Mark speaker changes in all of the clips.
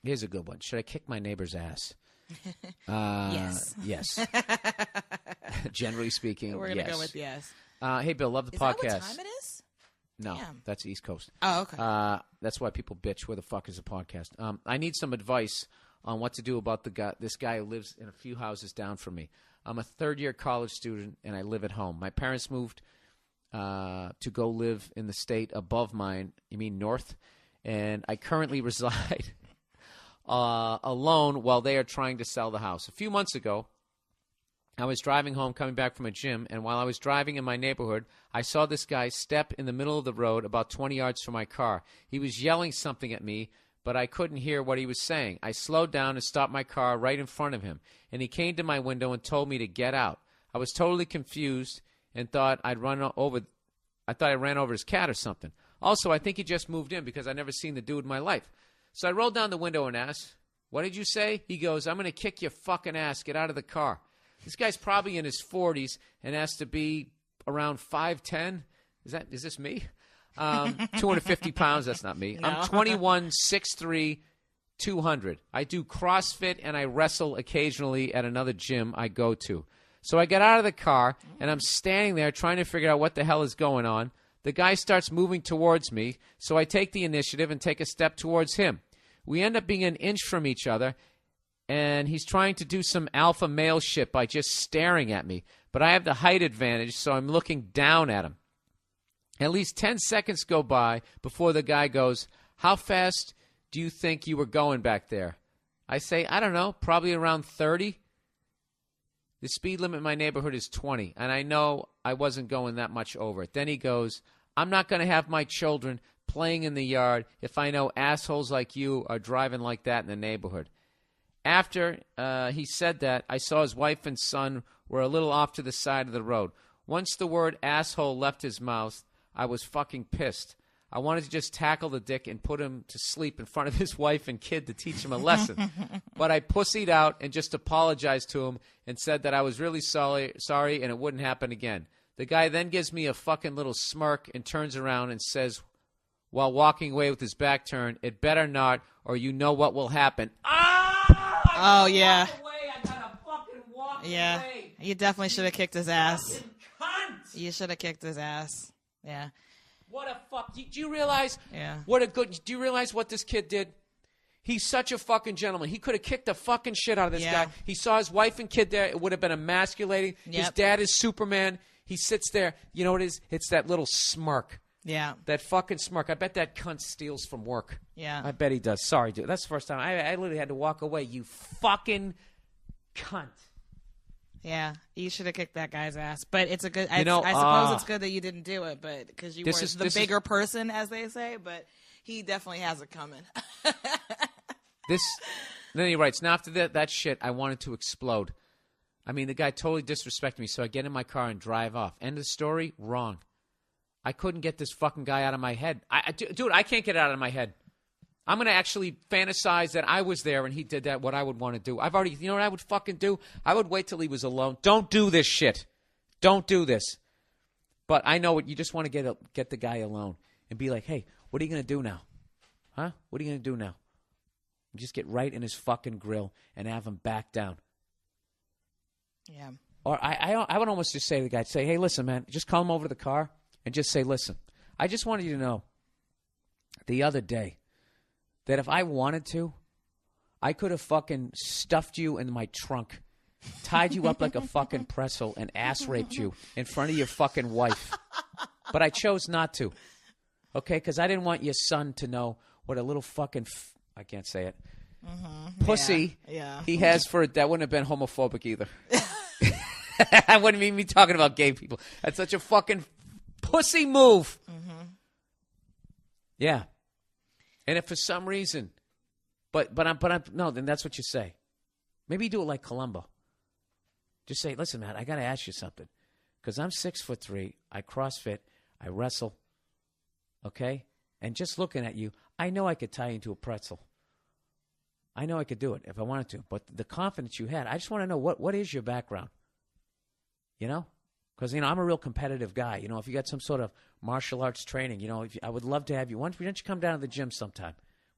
Speaker 1: Here's a good one. Should I kick my neighbor's ass?
Speaker 2: Yes.
Speaker 1: Yes. Generally speaking,
Speaker 2: We're going to go with yes.
Speaker 1: Hey, Bill, love the
Speaker 2: Is
Speaker 1: podcast.
Speaker 2: that what time it is?
Speaker 1: No,
Speaker 2: Damn.
Speaker 1: that's East Coast.
Speaker 2: Oh, okay.
Speaker 1: That's why people bitch. Where the fuck is the podcast? I need some advice on what to do about this guy who lives in a few houses down from me. I'm a third-year college student, and I live at home. My parents moved to go live in the state above mine. You mean north? And I currently reside alone while they are trying to sell the house. A few months ago, I was driving home coming back from a gym, and while I was driving in my neighborhood, I saw this guy step in the middle of the road about 20 yards from my car. He was yelling something at me, but I couldn't hear what he was saying. I slowed down and stopped my car right in front of him, and he came to my window and told me to get out. I was totally confused and thought I ran over his cat or something. Also, I think he just moved in because I'd never seen the dude in my life. So I rolled down the window and asked, "What did you say?" He goes, "I'm going to kick your fucking ass. Get out of the car." This guy's probably in his 40s and has to be around 5'10". Is this me? 250 pounds. That's not me. No. I'm 21, 6'3", 200. I do CrossFit and I wrestle occasionally at another gym I go to. So I get out of the car and I'm standing there trying to figure out what the hell is going on. The guy starts moving towards me, so I take the initiative and take a step towards him. We end up being an inch from each other, and he's trying to do some alpha male shit by just staring at me. But I have the height advantage, so I'm looking down at him. At least 10 seconds go by before the guy goes, "How fast do you think you were going back there?" I say, "I don't know, probably around 30. The speed limit in my neighborhood is 20, and I know I wasn't going that much over it. Then he goes, "I'm not going to have my children playing in the yard if I know assholes like you are driving like that in the neighborhood." After he said that, I saw his wife and son were a little off to the side of the road. Once the word asshole left his mouth, I was fucking pissed. I wanted to just tackle the dick and put him to sleep in front of his wife and kid to teach him a lesson. But I pussied out and just apologized to him and said that I was really sorry and it wouldn't happen again. The guy then gives me a fucking little smirk and turns around and says, while walking away with his back turned, "It better not, or you know what will happen."
Speaker 2: Oh, yeah.
Speaker 1: I gotta fucking walk
Speaker 2: Yeah.
Speaker 1: away.
Speaker 2: You definitely should have kicked his ass.
Speaker 1: Fucking cunt.
Speaker 2: You should have kicked his ass. Yeah.
Speaker 1: What a fuck. Do you realize
Speaker 2: Yeah.
Speaker 1: do you realize what this kid did? He's such a fucking gentleman. He could have kicked the fucking shit out of this
Speaker 2: Yeah.
Speaker 1: guy. He saw his wife and kid there. It would have been emasculating.
Speaker 2: Yep.
Speaker 1: His dad is Superman. He sits there. You know what it is? It's that little smirk.
Speaker 2: Yeah.
Speaker 1: That fucking smirk. I bet that cunt steals from work.
Speaker 2: Yeah.
Speaker 1: I bet he does. Sorry, dude. That's the first time. I literally had to walk away. You fucking cunt.
Speaker 2: Yeah. You should have kicked that guy's ass. But it's a good, I
Speaker 1: You know,
Speaker 2: suppose it's good that you didn't do it, but because you were
Speaker 1: this
Speaker 2: the
Speaker 1: is-
Speaker 2: bigger person, as they say, but he definitely has it coming.
Speaker 1: Then he writes, "Now after that shit, I wanted to explode. I mean, the guy totally disrespected me, so I get in my car and drive off. End of story, wrong. I couldn't get this fucking guy out of my head. Dude, I can't get it out of my head. I'm going to actually fantasize that I was there and he did that, what I would want to do. You know what I would fucking do? I would wait till he was alone. Don't do this shit. Don't do this. But I know what you just want to get the guy alone and be like, "Hey, what are you going to do now? Huh? What are you going to do now?" And just get right in his fucking grill and have him back down.
Speaker 2: Yeah.
Speaker 1: Or I would almost just say to the guy, say, "Hey, listen, man, just call him over to the car and just say, listen, I just wanted you to know the other day that if I wanted to, I could have fucking stuffed you in my trunk, tied you up like a fucking pretzel, and ass raped you in front of your fucking wife. But I chose not to, okay? Because I didn't want your son to know what a little fucking, I can't say it, pussy he has for it. That wouldn't have been homophobic either. I wouldn't even be talking about gay people. That's such a fucking pussy move. Yeah. And if for some reason, but I'm no, then that's what you say. Maybe you do it like Columbo. Just say, "Listen, man, I got to ask you something. Because I'm 6'3", I CrossFit, I wrestle, okay? And just looking at you, I know I could tie you into a pretzel. I know I could do it if I wanted to. But the confidence you had, I just want to know, what is your background? You know? Because, I'm a real competitive guy. If you got some sort of martial arts training, I would love to have you. Why don't you come down to the gym sometime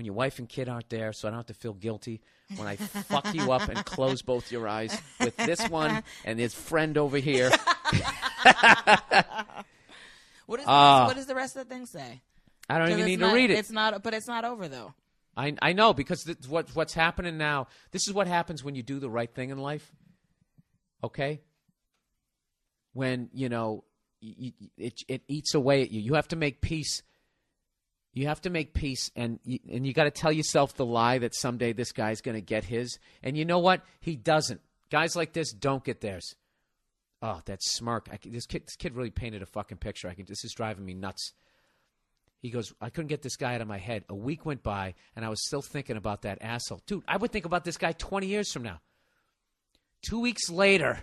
Speaker 1: when your wife and kid aren't there, so I don't have to feel guilty when I fuck you up and close both your eyes with this one and his friend over here.
Speaker 2: What does the rest of the thing say?
Speaker 1: I don't even need to read it.
Speaker 2: It's not, but it's not over though.
Speaker 1: I know, because what's happening now, this is what happens when you do the right thing in life, okay? When, it eats away at you. You have to make peace. You have to make peace, and you got to tell yourself the lie that someday this guy's going to get his. And you know what? He doesn't. Guys like this don't get theirs. Oh, that smirk. This kid really painted a fucking picture. This is driving me nuts. He goes, I couldn't get this guy out of my head. A week went by, and I was still thinking about that asshole. Dude, I would think about this guy 20 years from now. 2 weeks later,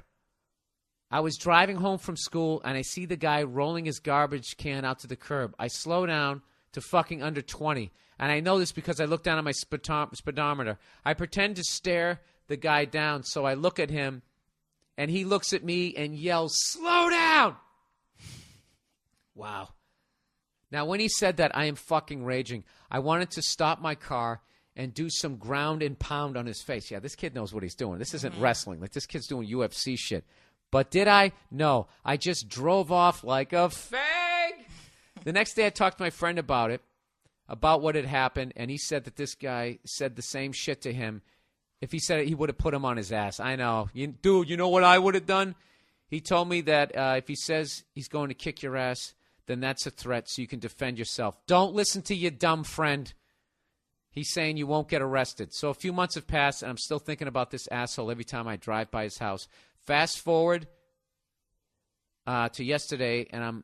Speaker 1: I was driving home from school, and I see the guy rolling his garbage can out to the curb. I slow down to fucking under 20, and I know this because I look down at my speedometer. I pretend to stare the guy down, so I look at him, and he looks at me and yells, slow down! Wow. Now, when he said that, I am fucking raging. I wanted to stop my car and do some ground and pound on his face. Yeah, this kid knows what he's doing. This isn't wrestling. Like, this kid's doing UFC shit. But did I? No. I just drove off like a fag. The next day, I talked to my friend about it, about what had happened, and he said that this guy said the same shit to him. If he said it, he would have put him on his ass. I know. Dude, you know what I would have done? He told me that if he says he's going to kick your ass, then that's a threat so you can defend yourself. Don't listen to your dumb friend. He's saying you won't get arrested. So a few months have passed, and I'm still thinking about this asshole every time I drive by his house. Fast forward to yesterday, and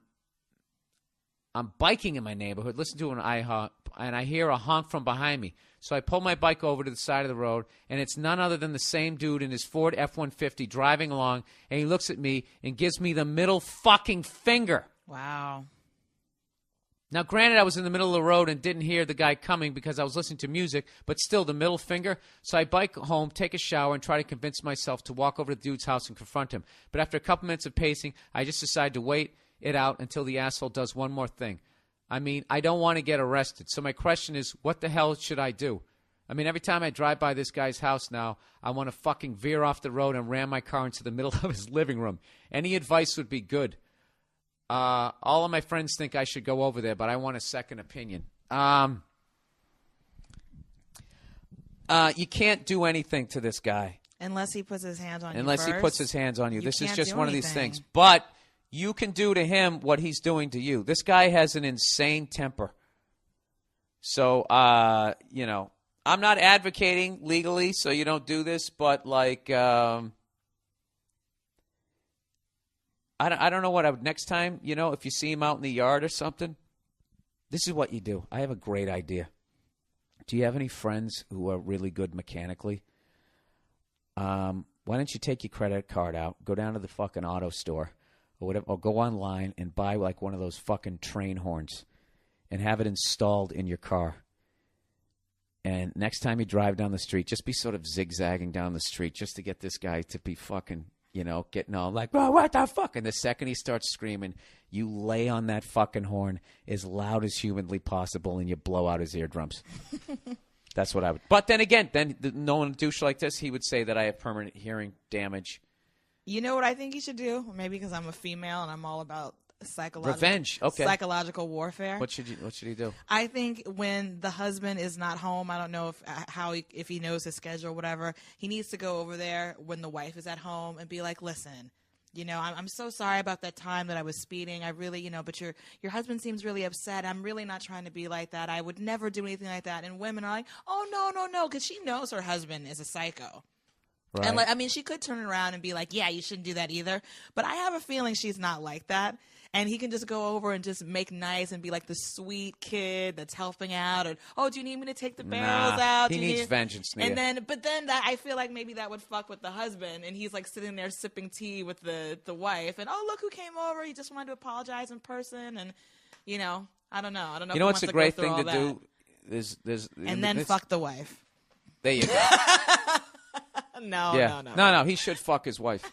Speaker 1: I'm biking in my neighborhood, listen to an IHOP, and I hear a honk from behind me. So I pull my bike over to the side of the road, and it's none other than the same dude in his Ford F-150 driving along, and he looks at me and gives me the middle fucking finger.
Speaker 2: Wow.
Speaker 1: Now, granted, I was in the middle of the road and didn't hear the guy coming because I was listening to music, but still the middle finger. So I bike home, take a shower, and try to convince myself to walk over to the dude's house and confront him. But after a couple minutes of pacing, I just decide to wait it out until the asshole does one more thing. I mean, I don't want to get arrested. So my question is, what the hell should I do? I mean, every time I drive by this guy's house now, I want to fucking veer off the road and ram my car into the middle of his living room. Any advice would be good. All of my friends think I should go over there, but I want a second opinion. You can't do anything to this guy.
Speaker 2: Unless he puts his hands on you
Speaker 1: Unless he
Speaker 2: first.
Speaker 1: puts his hands on you. This is just one of these
Speaker 2: anything.
Speaker 1: things. But you can do to him what he's doing to you. This guy has an insane temper. So, I'm not advocating legally so you don't do this, but like... I don't know what I would next time, if you see him out in the yard or something, this is what you do. I have a great idea. Do you have any friends who are really good mechanically? Why don't you take your credit card out, go down to the fucking auto store or whatever, or go online and buy like one of those fucking train horns and have it installed in your car. And next time you drive down the street, just be sort of zigzagging down the street just to get this guy to be fucking... getting all like, oh, what the fuck? And the second he starts screaming, you lay on that fucking horn as loud as humanly possible and you blow out his eardrums. That's what I would. But then again, knowing a douche like this, he would say that I have permanent hearing damage.
Speaker 2: You know what I think you should do? Maybe because I'm a female and I'm all about
Speaker 1: revenge. Okay.
Speaker 2: Psychological warfare.
Speaker 1: What should he do?
Speaker 2: I think when the husband is not home, I don't know if he knows his schedule or whatever, he needs to go over there when the wife is at home and be like, listen, I'm so sorry about that time that I was speeding. I really, but your husband seems really upset. I'm really not trying to be like that. I would never do anything like that. And women are like, oh, no, because she knows her husband is a psycho. Right. And she could turn around and be like, yeah, you shouldn't do that either. But I have a feeling she's not like that. And he can just go over and just make nice and be like the sweet kid that's helping out. And, oh, do you need me to take the barrels out?
Speaker 1: He needs vengeance.
Speaker 2: But then I feel like maybe that would fuck with the husband. And he's like sitting there sipping tea with the wife. And, oh, look who came over. He just wanted to apologize in person. And, I don't know.
Speaker 1: You know what's a great thing to do?
Speaker 2: And then fuck the wife.
Speaker 1: There you go.
Speaker 2: No.
Speaker 1: No. He should fuck his wife.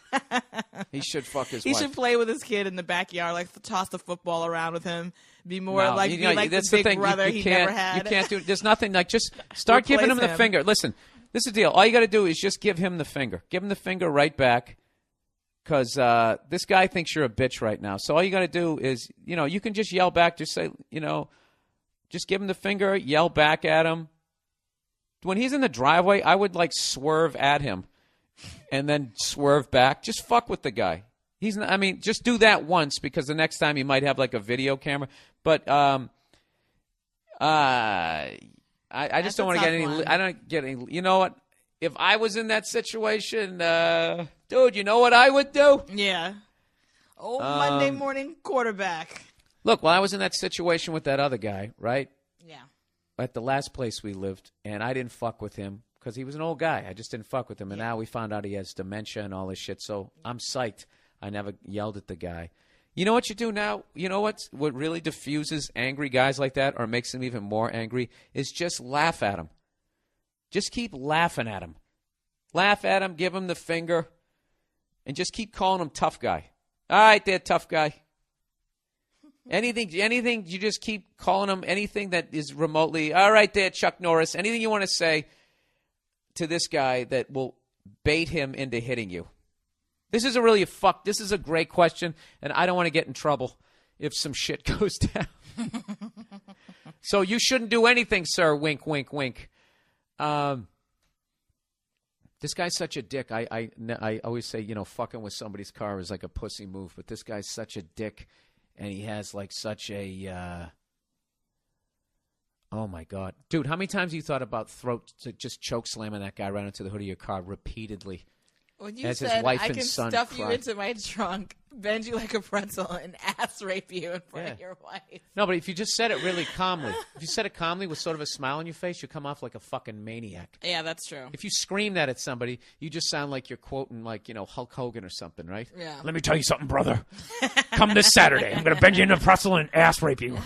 Speaker 1: He should fuck his
Speaker 2: He
Speaker 1: wife.
Speaker 2: should play with his kid in the backyard, like toss the football around with him. Be more
Speaker 1: No,
Speaker 2: like,
Speaker 1: you know,
Speaker 2: be like
Speaker 1: that's
Speaker 2: the big
Speaker 1: thing.
Speaker 2: brother
Speaker 1: You
Speaker 2: he
Speaker 1: can't,
Speaker 2: never had.
Speaker 1: You can't do. There's nothing like just start giving him the
Speaker 2: Replace him.
Speaker 1: finger. Listen, this is the deal. All you got to do is just give him the finger. Give him the finger right back, because this guy thinks you're a bitch right now. So all you got to do is, you can just yell back. Just say, just give him the finger. Yell back at him. When he's in the driveway, I would like swerve at him, and then swerve back. Just fuck with the guy. He's not, just do that once, because the next time you might have like a video camera. But I just don't want to get any.
Speaker 2: one.
Speaker 1: I don't get any. You know what? If I was in that situation, dude, you know what I would do?
Speaker 2: Yeah. Monday morning quarterback.
Speaker 1: Look, when I was in that situation with that other guy, right?
Speaker 2: Yeah.
Speaker 1: At the last place we lived, and I didn't fuck with him because he was an old guy. I just didn't fuck with him, and now we found out he has dementia and all this shit. So I'm psyched. I never yelled at the guy. You know what you do now? You know what really diffuses angry guys like that, or makes them even more angry, is just laugh at him. Just keep laughing at him. Laugh at him, give him the finger, and just keep calling him tough guy. All right there, tough guy. Anything, you just keep calling him anything that is remotely, all right there, Chuck Norris. Anything you want to say to this guy that will bait him into hitting you. This is this is a great question, and I don't want to get in trouble if some shit goes down. So you shouldn't do anything, sir. Wink, wink, wink. This guy's such a dick. I always say, fucking with somebody's car is like a pussy move, but this guy's such a dick, and he has like such a oh my God. Dude, how many times have you thought about just choke slamming that guy right into the hood of your car repeatedly?
Speaker 2: When you
Speaker 1: As his
Speaker 2: said,
Speaker 1: wife
Speaker 2: I
Speaker 1: and
Speaker 2: can
Speaker 1: son
Speaker 2: stuff you
Speaker 1: cry.
Speaker 2: into my trunk, bend you like a pretzel, and ass rape you in front of your wife.
Speaker 1: No, but if you just said it really calmly, if you said it calmly with sort of a smile on your face, you come off like a fucking maniac.
Speaker 2: Yeah, that's true.
Speaker 1: If you scream that at somebody, you just sound like you're quoting like, Hulk Hogan or something, right?
Speaker 2: Yeah.
Speaker 3: Let me tell you something, brother. Come this Saturday. I'm going to bend you into a pretzel and ass rape you.